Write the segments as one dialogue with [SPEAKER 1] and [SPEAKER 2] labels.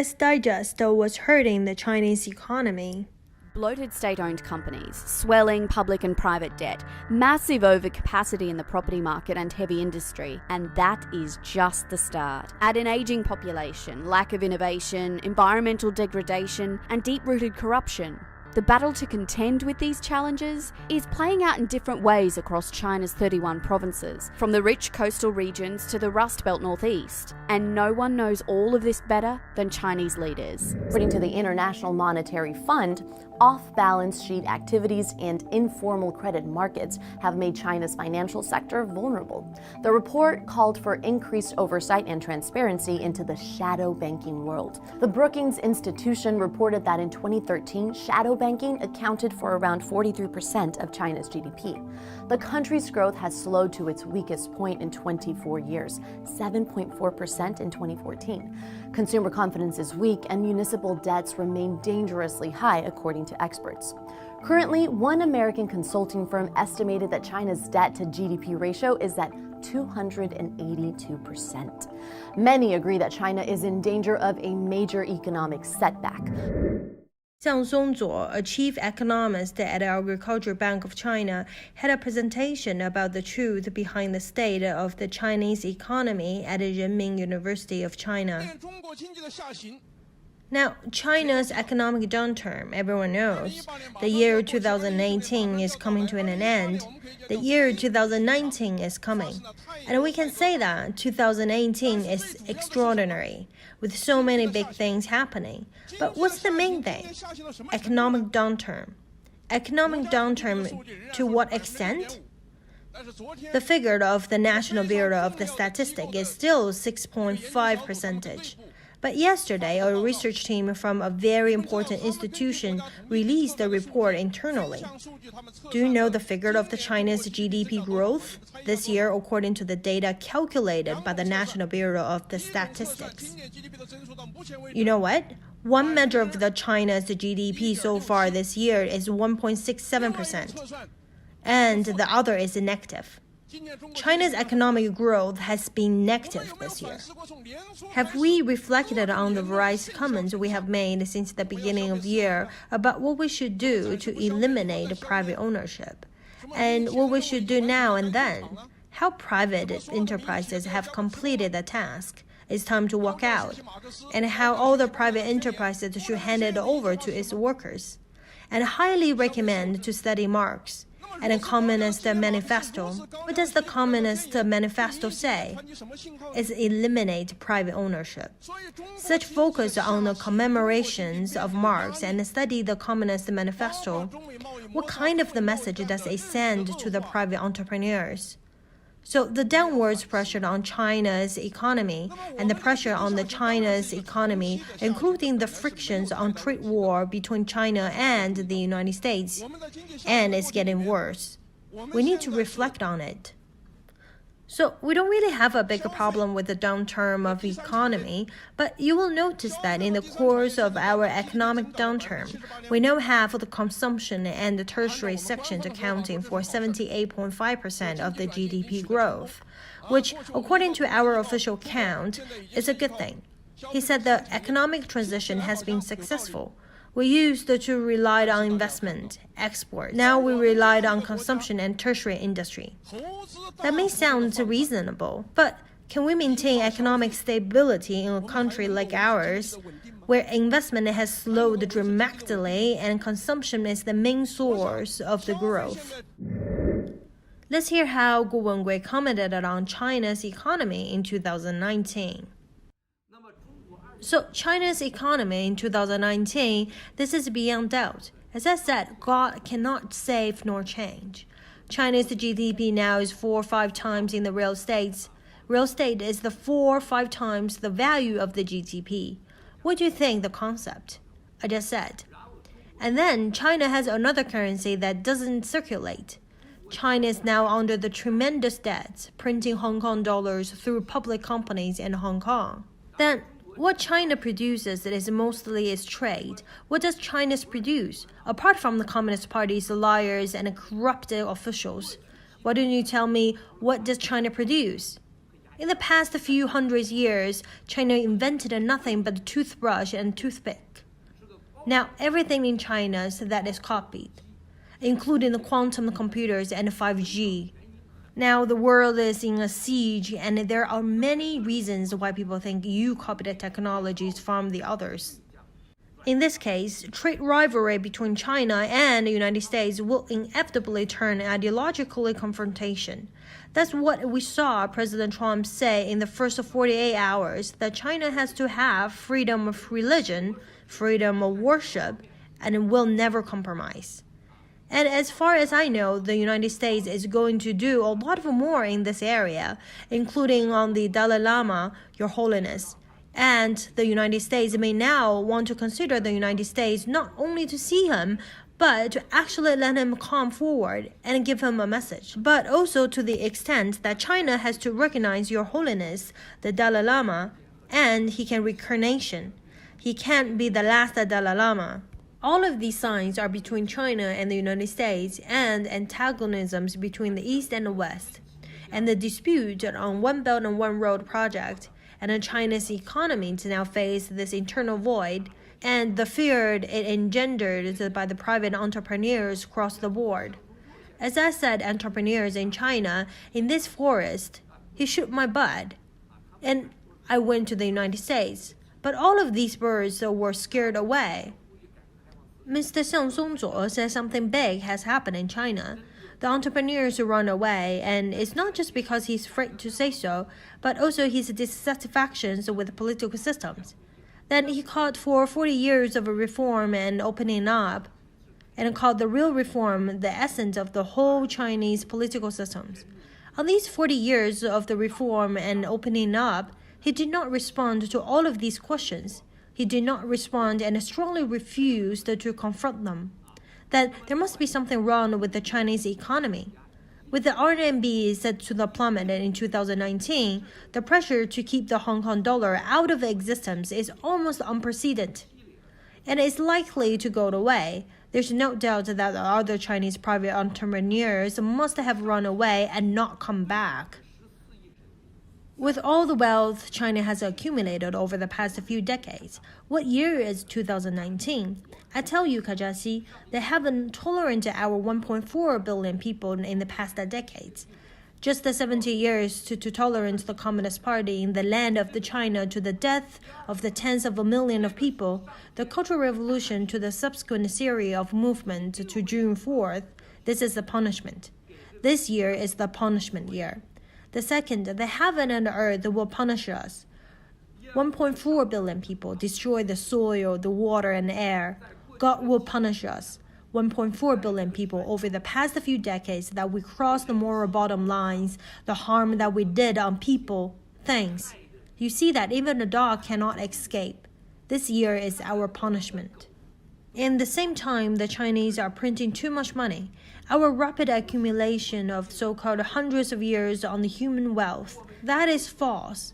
[SPEAKER 1] let's digest what's hurting the Chinese economy.
[SPEAKER 2] Bloated state-owned companies, swelling public and private debt, massive overcapacity in the property market and heavy industry, and that is just the start. Add an aging population, lack of innovation, environmental degradation, and deep-rooted corruption. The battle to contend with these challenges is playing out in different ways across China's 31 provinces, from the rich coastal regions to the Rust Belt northeast. And no one knows all of this better than Chinese leaders.
[SPEAKER 3] According to the International Monetary Fund, off-balance sheet activities and informal credit markets have made China's financial sector vulnerable. The report called for increased oversight and transparency into the shadow banking world. The Brookings Institution reported that in 2013, shadow banking accounted for around 43% of China's GDP. The country's growth has slowed to its weakest point in 24 years, 7.4% in 2014. Consumer confidence is weak and municipal debts remain dangerously high, according to experts. Currently, one American consulting firm estimated that China's debt to GDP ratio is at 282%. Many agree that China is in danger of a major economic setback.
[SPEAKER 1] Zhang Songzuo, a chief economist at the Agricultural Bank of China, had a presentation about the truth behind the state of the Chinese economy at the Renmin University of China. Now, China's economic downturn, everyone knows. The year 2018 is coming to an end. The year 2019 is coming. And we can say that 2018 is extraordinary, with so many big things happening. But what's the main thing? Economic downturn. Economic downturn to what extent? The figure of the National Bureau of the Statistics is still 6.5%. But yesterday, a research team from a very important institution released a report internally. Do you know the figure of the China's GDP growth this year according to the data calculated by the National Bureau of the Statistics? You know what? One measure of the China's GDP so far this year is 1.67%, and the other is negative. China's economic growth has been negative this year. Have we reflected on the various comments we have made since the beginning of the year about what we should do to eliminate private ownership? And what we should do now and then? How private enterprises have completed the task? It's time to walk out. And how all the private enterprises should hand it over to its workers. And highly recommend to study Marx and a Communist Manifesto. What does the Communist Manifesto say? It's eliminate private ownership. Such focus on the commemorations of Marx and study the Communist Manifesto. What kind of the message does it send to the private entrepreneurs? So the downwards pressure on China's economy and the pressure on the China's economy, including the frictions on trade war between China and the United States, and it's getting worse. We need to reflect on it. So we don't really have a big problem with the downturn of the economy, but you will notice that in the course of our economic downturn, we now have the consumption and the tertiary sections accounting for 78.5% of the GDP growth, which, according to our official count, is a good thing. He said the economic transition has been successful. We used to rely on investment, export. Now we relied on consumption and tertiary industry. That may sound reasonable, but can we maintain economic stability in a country like ours, where investment has slowed dramatically and consumption is the main source of the growth? Let's hear how Gu Wengui commented on China's economy in 2019. So China's economy in 2019, this is beyond doubt. As I said, God cannot save nor change. China's GDP now is 4 or 5 times in the real estate. Real estate is the 4 or 5 times the value of the GDP. What do you think the concept? I just said. And then China has another currency that doesn't circulate. China is now under the tremendous debt, printing Hong Kong dollars through public companies in Hong Kong. Then what China produces is mostly its trade. What does China produce? Apart from the Communist Party's liars and corrupt officials, why don't you tell me what does China produce? In the past few hundred years, China invented nothing but a toothbrush and toothpick. Now, everything in China that is copied, including the quantum computers and 5G. Now, the world is in a siege, and there are many reasons why people think you copied the technologies from the others. In this case, trade rivalry between China and the United States will inevitably turn ideologically confrontation. That's what we saw President Trump say in the first 48 hours, that China has to have freedom of religion, freedom of worship, and will never compromise. And as far as I know, the United States is going to do a lot more in this area, including on the Dalai Lama, Your Holiness. And the United States may now want to consider the United States not only to see him, but to actually let him come forward and give him a message. But also to the extent that China has to recognize Your Holiness, the Dalai Lama, and he can reincarnation. He can't be the last Dalai Lama. All of these signs are between China and the United States, and antagonisms between the East and the West, and the dispute on One Belt and One Road project, and China's economy to now face this internal void, and the fear it engendered by the private entrepreneurs across the board. As I said, entrepreneurs in China, in this forest, he shoot my butt, and I went to the United States, but all of these birds were scared away. Mr. Xiang Songzuo says something big has happened in China. The entrepreneurs run away, and it's not just because he's afraid to say so, but also his dissatisfactions with political systems. Then he called for 40 years of reform and opening up, and called the real reform the essence of the whole Chinese political systems. On these 40 years of the reform and opening up, he did not respond to all of these questions. He did not respond and strongly refused to confront them. That there must be something wrong with the Chinese economy. With the RMB set to the plummet in 2019, the pressure to keep the Hong Kong dollar out of existence is almost unprecedented, and is likely to go away. There's no doubt that the other Chinese private entrepreneurs must have run away and not come back. With all the wealth China has accumulated over the past few decades, what year is 2019? I tell you, Kajasi, they haven't tolerated our 1.4 billion people in the past decades. Just the 70 years to tolerate the Communist Party in the land of the China to the death of the tens of a million of people, the Cultural Revolution to the subsequent series of movements to June 4th, this is the punishment. This year is the punishment year. The second, the heaven and the earth will punish us. 1.4 billion people destroy the soil, the water, and the air. God will punish us. 1.4 billion people over the past few decades that we crossed the moral bottom lines, the harm that we did on people, things. You see that even a dog cannot escape. This year is our punishment. In the same time, the Chinese are printing too much money. Our rapid accumulation of so-called hundreds of years on the human wealth, that is false.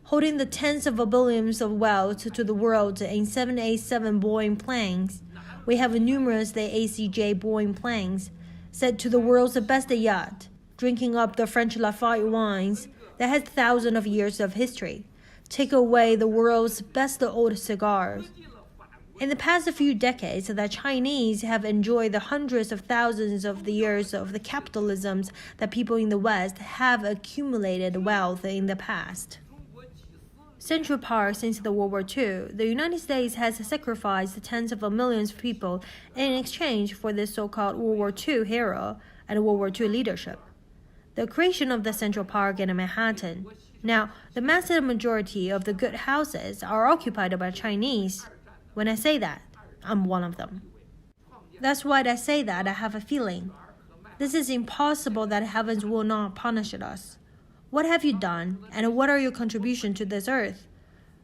[SPEAKER 1] Holding the tens of billions of wealth to the world in 787 Boeing planes, we have numerous ACJ Boeing planes, set to the world's best yacht, drinking up the French Lafite wines that has thousands of years of history, take away the world's best old cigars. In the past few decades, the Chinese have enjoyed the hundreds of thousands of the years of the capitalisms that people in the West have accumulated wealth in the past. Central Park since the World War II, the United States has sacrificed tens of millions of people in exchange for this so-called World War II hero and World War II leadership. The creation of the Central Park in Manhattan. Now, the massive majority of the good houses are occupied by Chinese. When I say that, I'm one of them. That's why I say that I have a feeling. This is impossible that heavens will not punish us. What have you done, and what are your contributions to this earth?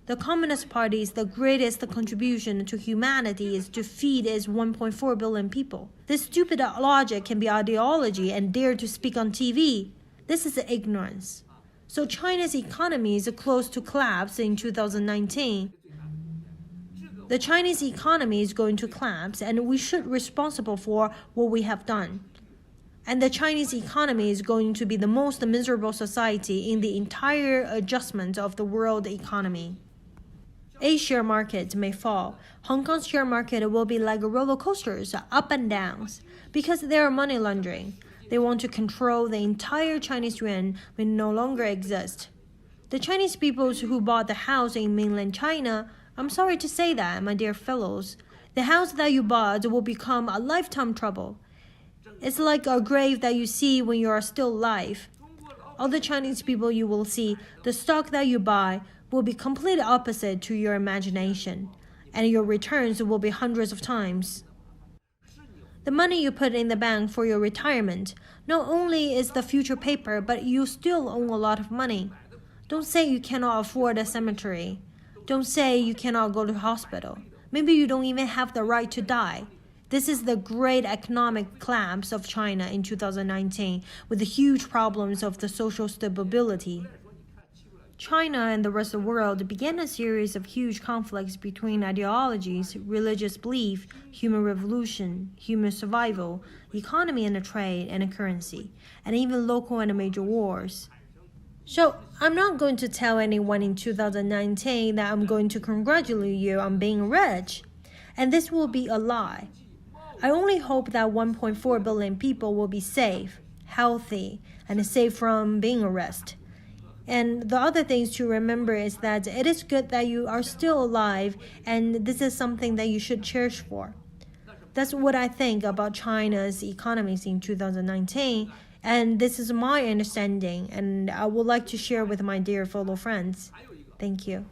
[SPEAKER 1] The Communist Party's the greatest contribution to humanity is to feed its 1.4 billion people. This stupid logic can be ideology and dare to speak on TV. This is ignorance. So China's economy is close to collapse in 2019. The Chinese economy is going to collapse, and we should be responsible for what we have done. And the Chinese economy is going to be the most miserable society in the entire adjustment of the world economy. A share market may fall. Hong Kong's share market will be like roller coasters, up and downs, because they are money laundering. They want to control the entire Chinese yuan will no longer exist. The Chinese peoples who bought the house in mainland China, I'm sorry to say that, my dear fellows, the house that you bought will become a lifetime trouble. It's like a grave that you see when you are still alive. All the Chinese people you will see, the stock that you buy will be completely opposite to your imagination, and your returns will be hundreds of times. The money you put in the bank for your retirement not only is the future paper, but you still own a lot of money. Don't say you cannot afford a cemetery. Don't say you cannot go to hospital. Maybe you don't even have the right to die. This is the great economic collapse of China in 2019, with the huge problems of the social stability. China and the rest of the world began a series of huge conflicts between ideologies, religious belief, human revolution, human survival, economy and trade and currency, and even local and major wars. So, I'm not going to tell anyone in 2019 that I'm going to congratulate you on being rich, and this will be a lie. I only hope that 1.4 billion people will be safe, healthy, and safe from being arrested. And the other things to remember is that it is good that you are still alive, and this is something that you should cherish for. That's what I think about China's economies in 2019, and this is my understanding, and I would like to share with my dear fellow friends. Thank you.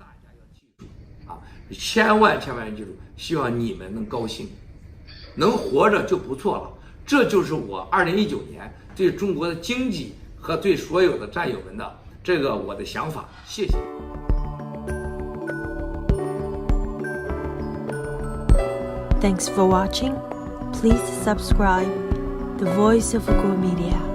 [SPEAKER 4] 千万记住，希望你们能高兴，能活着就不错了。这就是我2019年对中国的经济和对所有的战友们的我的想法。谢谢。
[SPEAKER 1] Thanks for watching. Please subscribe The Voice of Kwok Media.